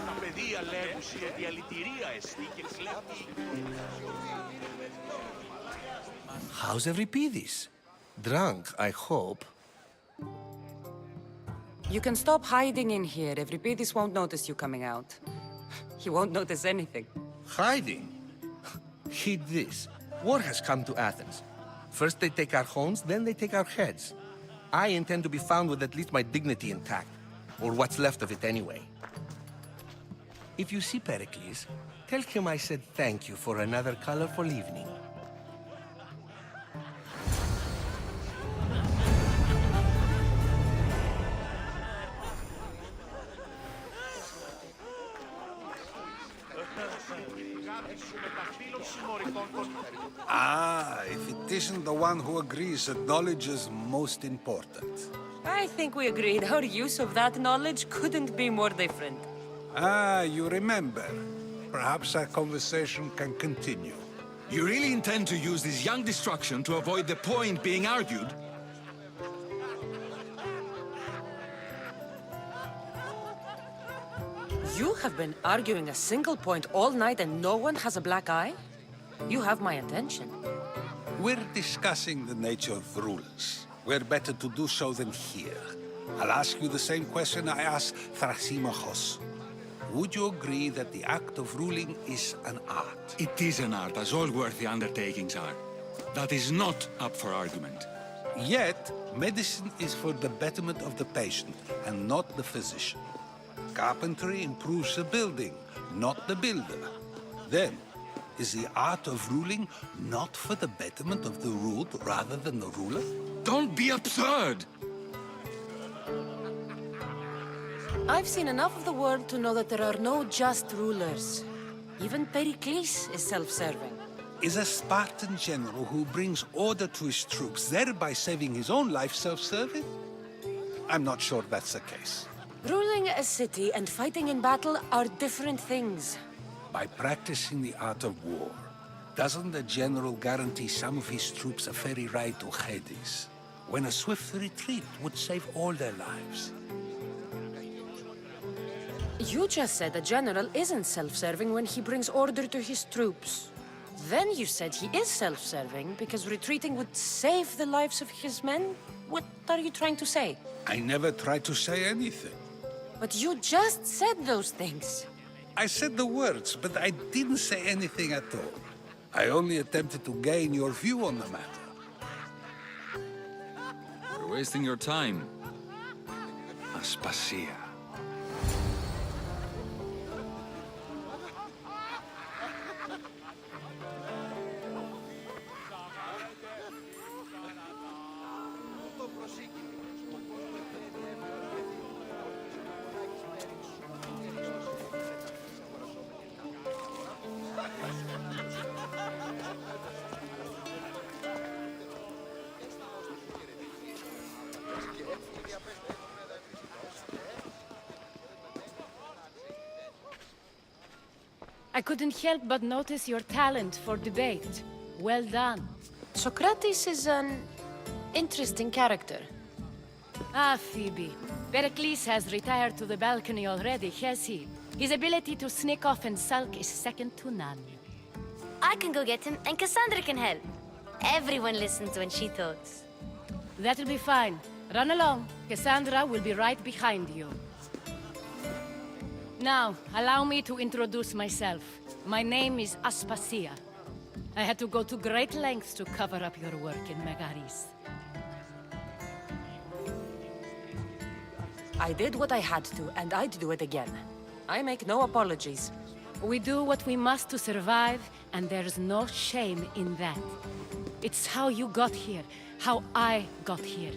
S2: Τα παιδεία λέγουσι ότι αλητηρία εστί και κλέπτος.
S16: How's Euripides? Drunk, I hope.
S1: You can stop hiding in here. Euripides won't notice you coming out. He won't notice anything.
S16: Hiding? Heed this. War has come to Athens. First they take our homes, then they take our heads. I intend to be found with at least my dignity intact. Or what's left of it anyway. If you see Pericles, tell him I said thank you for another colorful evening.
S14: Ah, if it isn't the one who agrees that knowledge is most important.
S1: I think we agreed our use of that knowledge couldn't be more different.
S14: Ah, you remember. Perhaps our conversation can continue.
S5: You really intend to use this young destruction to avoid the point being argued?
S1: You have been arguing a single point all night and no one has a black eye? You have my attention.
S14: We're discussing the nature of rules. Where better to do so than here. I'll ask you the same question I asked Thrasymachos. Would you agree that the act of ruling is an art?
S5: It is an art, as all worthy undertakings are. That is not up for argument.
S14: Yet, medicine is for the betterment of the patient and not the physician. Carpentry improves the building, not the builder. Then, is the art of ruling not for the betterment of the ruled rather than the ruler?
S5: Don't be absurd!
S1: I've seen enough of the world to know that there are no just rulers. Even Pericles is self-serving.
S14: Is a Spartan general who brings order to his troops, thereby saving his own life, self-serving? I'm not sure that's the case.
S1: Ruling a city and fighting in battle are different things.
S14: By practicing the art of war, doesn't the general guarantee some of his troops a ferry ride to Hades, when a swift retreat would save all their lives?
S1: You just said a general isn't self-serving when he brings order to his troops. Then you said he is self-serving because retreating would save the lives of his men? What are you trying to say?
S14: I never tried to say anything.
S1: But you just said those things.
S14: I said the words, but I didn't say anything at all. I only attempted to gain your view on the matter.
S5: wasting your time. Aspasia.
S1: I couldn't help but notice your talent for debate. Well done. Socrates is an interesting character. Ah, Phoebe. Pericles has retired to the balcony already, has he? His ability to sneak off and sulk is second to none.
S13: I can go get him, and Cassandra can help. Everyone listens when she talks.
S1: That'll be fine. Run along. Cassandra will be right behind you. Now, allow me to introduce myself. My name is Aspasia. I had to go to great lengths to cover up your work in Megaris. I did what I had to, and I'd do it again. I make no apologies. We do what we must to survive, and there's no shame in that. It's how you got here, how I got here.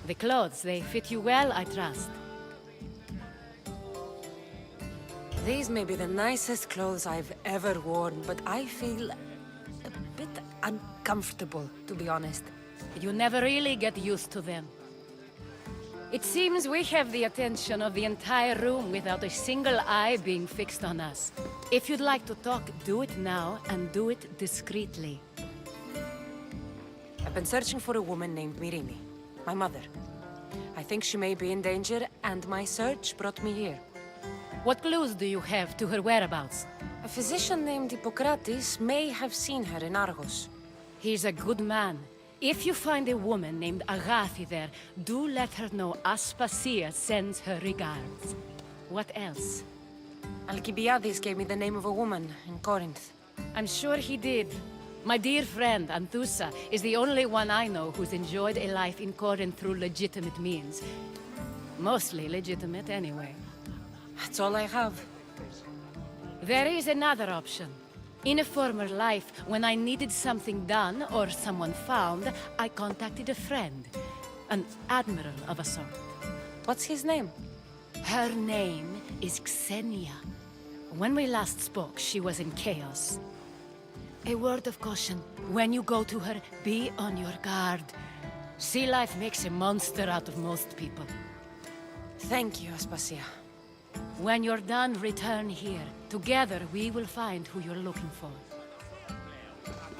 S1: The clothes, they fit you well, I trust. These may be the nicest clothes I've ever worn, but I feel a bit uncomfortable, to be honest. You never really get used to them. It seems we have the attention of the entire room without a single eye being fixed on us. If you'd like to talk, do it now, and do it discreetly. I've been searching for a woman named Myrine, my mother. I think she may be in danger, and my search brought me here. What clues do you have to her whereabouts? A physician named Hippocrates may have seen her in Argos. He's a good man. If you find a woman named Agathi there, do let her know Aspasia sends her regards. What else? Alcibiades gave me the name of a woman in Corinth. I'm sure he did. My dear friend, Anthusa, is the only one I know who's enjoyed a life in Corinth through legitimate means. Mostly legitimate, anyway. That's all I have. There is another option. In a former life, when I needed something done or someone found, I contacted a friend. An admiral of a sort. What's his name? Her name is Xenia. When we last spoke, she was in chaos. A word of caution. When you go to her, be on your guard. Sea life makes a monster out of most people. Thank you, Aspasia. When you're done, return here. Together, we will find who you're looking for.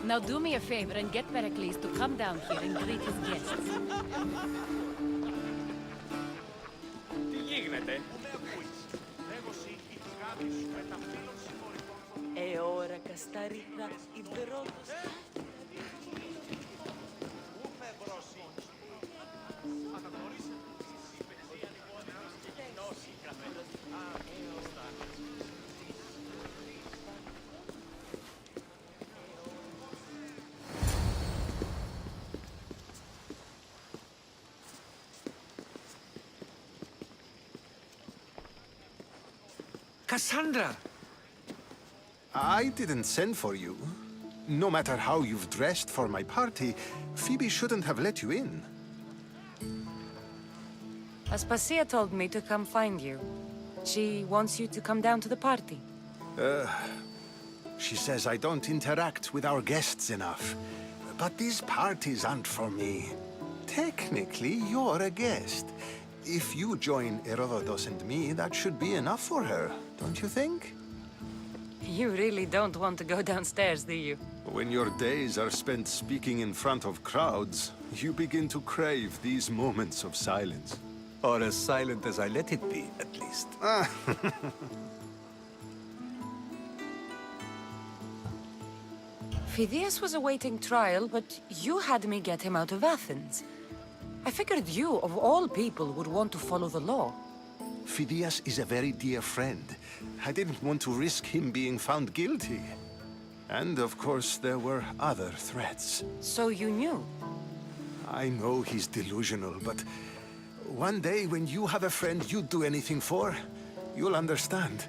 S1: Now do me a favor and get Pericles to come down here and greet his guests.
S2: Τι γίνεται?
S1: Ώρα κασταρίχα υδρότος.
S14: Cassandra!
S18: I didn't send for you. No matter how you've dressed for my party, Phoebe shouldn't have let you in.
S1: Aspasia told me to come find you. She wants you to come down to the party.
S18: She says I don't interact with our guests enough. But these parties aren't for me. Technically, you're a guest. If you join Herodotus and me, that should be enough for her, don't you think?
S1: You really don't want to go downstairs, do you?
S18: When your days are spent speaking in front of crowds, you begin to crave these moments of silence.
S14: Or as silent as I let it be, at least.
S1: Phidias was awaiting trial, but you had me get him out of Athens. I figured you, of all people, would want to follow the law.
S18: Phidias is a very dear friend. I didn't want to risk him being found guilty. And of course, there were other threats.
S1: So you knew?
S18: I know he's delusional, but one day when you have a friend you'd do anything for, you'll understand.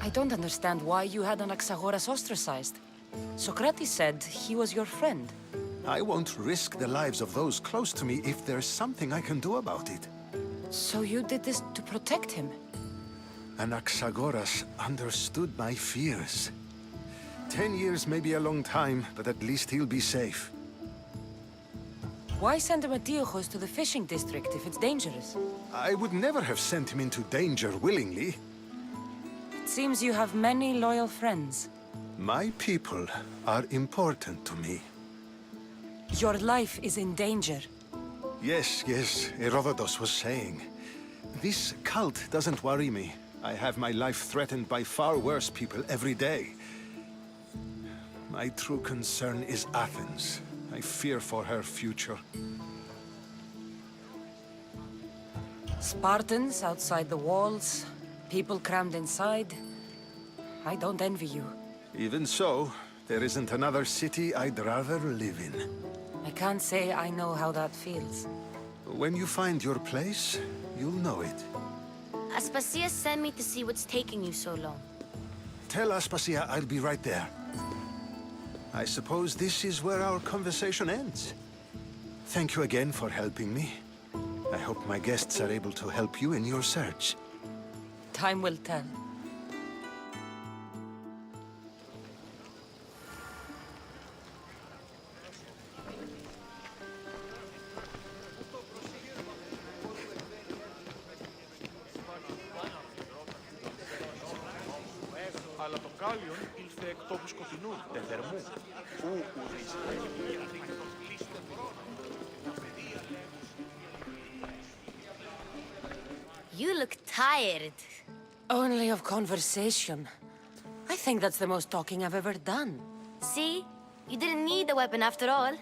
S1: I don't understand why you had Anaxagoras ostracized. Socrates said he was your friend.
S18: I won't risk the lives of those close to me if there's something I can do about it.
S1: So you did this to protect him?
S18: Anaxagoras understood my fears. 10 years may be a long time, but at least he'll be safe.
S1: Why send Antiochos to the fishing district if it's dangerous?
S18: I would never have sent him into danger willingly.
S1: It seems you have many loyal friends.
S18: My people are important to me.
S1: Your life is in danger.
S18: Yes, Herodotus was saying. This cult doesn't worry me. I have my life threatened by far worse people every day. My true concern is Athens. I fear for her future.
S1: Spartans outside the walls, people crammed inside. I don't envy you.
S18: Even so, there isn't another city I'd rather live in.
S1: I can't say I know how that feels.
S18: When you find your place, you'll know it.
S13: Aspasia sent me to see what's taking you so long.
S18: Tell Aspasia I'll be right there. I suppose this is where our conversation ends. Thank you again for helping me. I hope my guests are able to help you in your search.
S1: Time will tell.
S3: Αλλά το κάλιον ήλθε εκ τόπου σκοτεινού, τεθερμού. Ου ουδείς.
S13: You look tired.
S1: Only of conversation. I think that's the most talking I've ever done.
S13: See? You didn't need a weapon after all.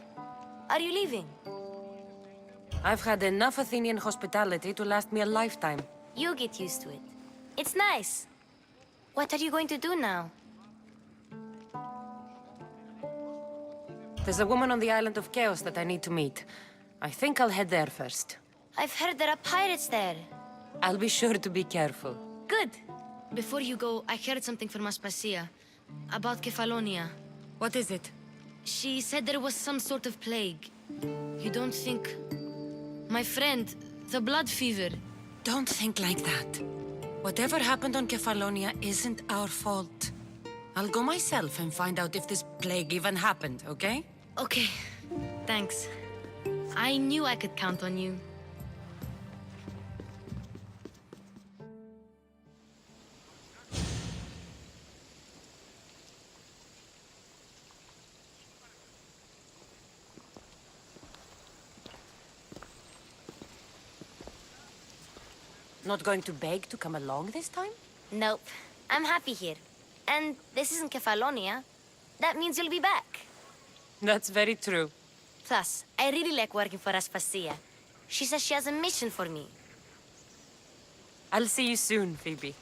S13: Are you leaving?
S1: I've had enough Athenian hospitality to last me a lifetime.
S13: You get used to it. It's nice. What are you going to do now?
S1: There's a woman on the island of Chaos that I need to meet. I think I'll head there first.
S13: I've heard there are pirates there.
S1: I'll be sure to be careful.
S13: Good. Before you go, I heard something from Aspasia. About Kefalonia.
S1: What is it?
S13: She said there was some sort of plague. You don't think... My friend, the blood fever.
S1: Don't think like that. Whatever happened on Kefalonia isn't our fault. I'll go myself and find out if this plague even happened, okay?
S13: Okay. Thanks. I knew I could count on you.
S1: Not going to beg to come along this time?
S13: Nope. I'm happy here. And this isn't Kefalonia. That means you'll be back.
S1: That's very true.
S13: Plus, I really like working for Aspasia. She says she has a mission for me.
S1: I'll see you soon, Phoebe.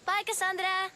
S13: Bye, Cassandra!